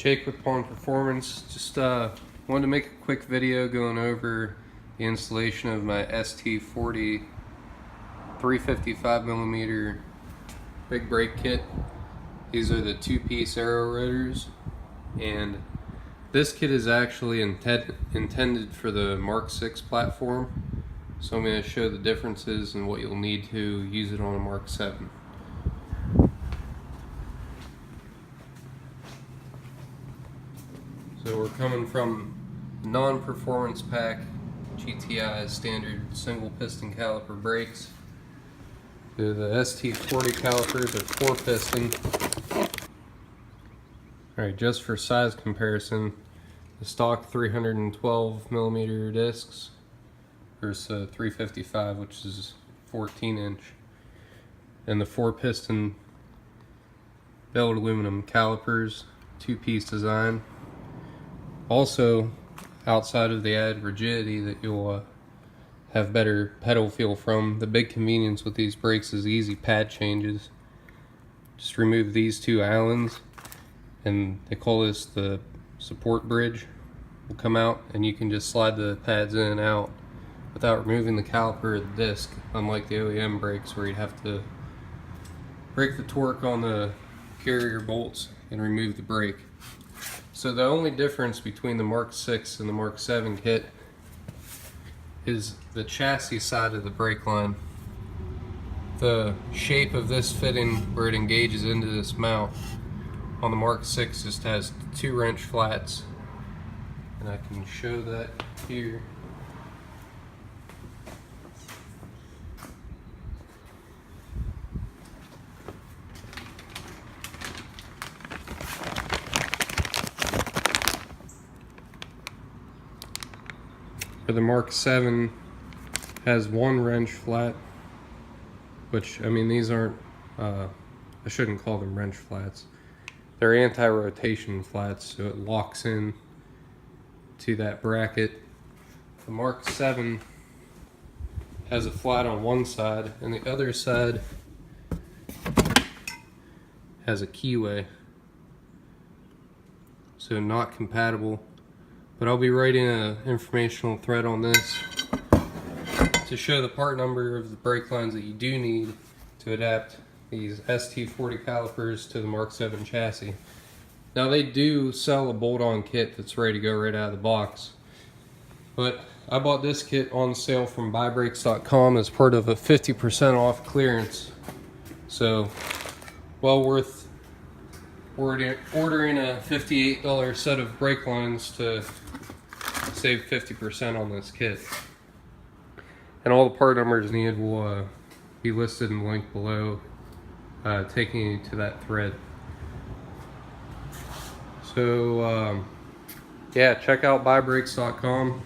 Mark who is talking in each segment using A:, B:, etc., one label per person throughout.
A: Jake with Pawn Performance. Just wanted to make a quick video going over the installation of my ST40 355mm big brake kit. These are the two-piece aero rotors, and this kit is actually intended for the Mk6 platform. So I'm going to show the differences and what you'll need to use it on a Mk7. So we're coming from non-performance pack GTI standard single piston caliper brakes to the ST40 calipers are 4-piston. Alright, just for size comparison, the stock 312mm discs versus 355, which is 14-inch, and the 4-piston belted aluminum calipers, 2-piece design. Also, outside of the added rigidity that you'll have better pedal feel from, the big convenience with these brakes is easy pad changes. Just remove these two Allens, and they call this the support bridge, will come out, and you can just slide the pads in and out without removing the caliper or the disc, unlike the OEM brakes where you'd have to break the torque on the carrier bolts and remove the brake. So the only difference between the Mk6 and the Mk7 kit is the chassis side of the brake line. The shape of this fitting where it engages into this mount on the Mk6 just has 2 wrench flats, and I can show that here. For the Mk7 has 1 wrench flat, which, I mean, these aren't, I shouldn't call them wrench flats. They're anti-rotation flats, so it locks in to that bracket. The Mk7 has a flat on one side, and the other side has a keyway, so not compatible. But I'll be writing an informational thread on this to show the part number of the brake lines that you do need to adapt these ST40 calipers to the Mk7 chassis. Now, they do sell a bolt-on kit that's ready to go right out of the box, but I bought this kit on sale from buybrakes.com as part of a 50% off clearance. So, well worth ordering a $58 set of brake lines to save 50% on this kit. And all the part numbers needed will be listed in the link below, taking you to that thread. So yeah, check out buybrakes.com.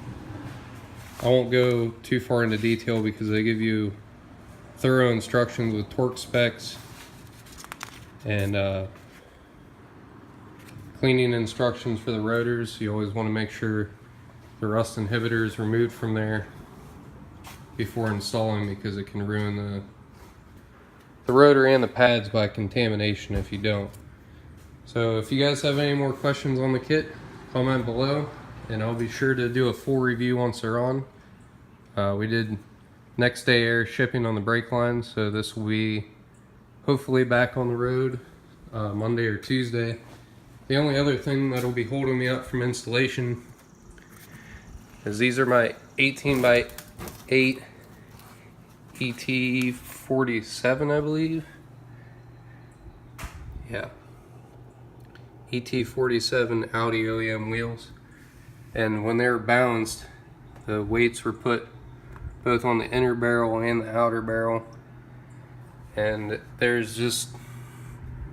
A: I won't go too far into detail because they give you thorough instructions with torque specs and cleaning instructions for the rotors. You always want to make sure the rust inhibitor is removed from there before installing, because it can ruin the rotor and the pads by contamination if you don't. So if you guys have any more questions on the kit, comment below, and I'll be sure to do a full review once they're on. We did next day air shipping on the brake line, so this will be hopefully back on the road Monday or Tuesday. The only other thing that'll be holding me up from installation is these are my 18x8 ET47, I believe. Yeah, ET47 Audi OEM wheels. And when they were balanced, the weights were put both on the inner barrel and the outer barrel. And there's just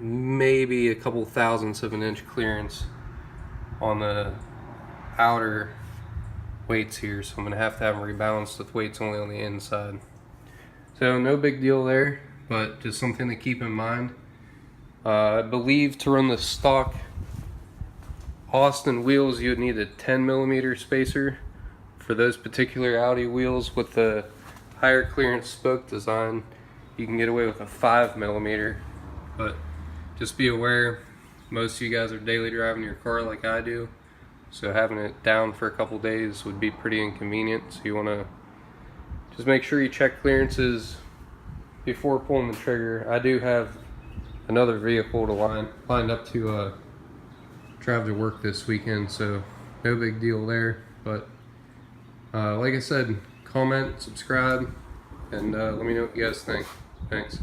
A: maybe a couple thousandths of an inch clearance on the outer weights here, so I'm gonna have to have them rebalanced with weights only on the inside. So no big deal there, but just something to keep in mind. I believe to run the stock Austin wheels you would need a 10mm spacer. For those particular Audi wheels with the higher clearance spoke design, you can get away with a 5mm, but just be aware most of you guys are daily driving your car like I do, so having it down for a couple days would be pretty inconvenient. So you want to just make sure you check clearances before pulling the trigger. I do have another vehicle to lined up to drive to work this weekend, so no big deal there. But like I said, comment, subscribe, and let me know what you guys think. Thanks.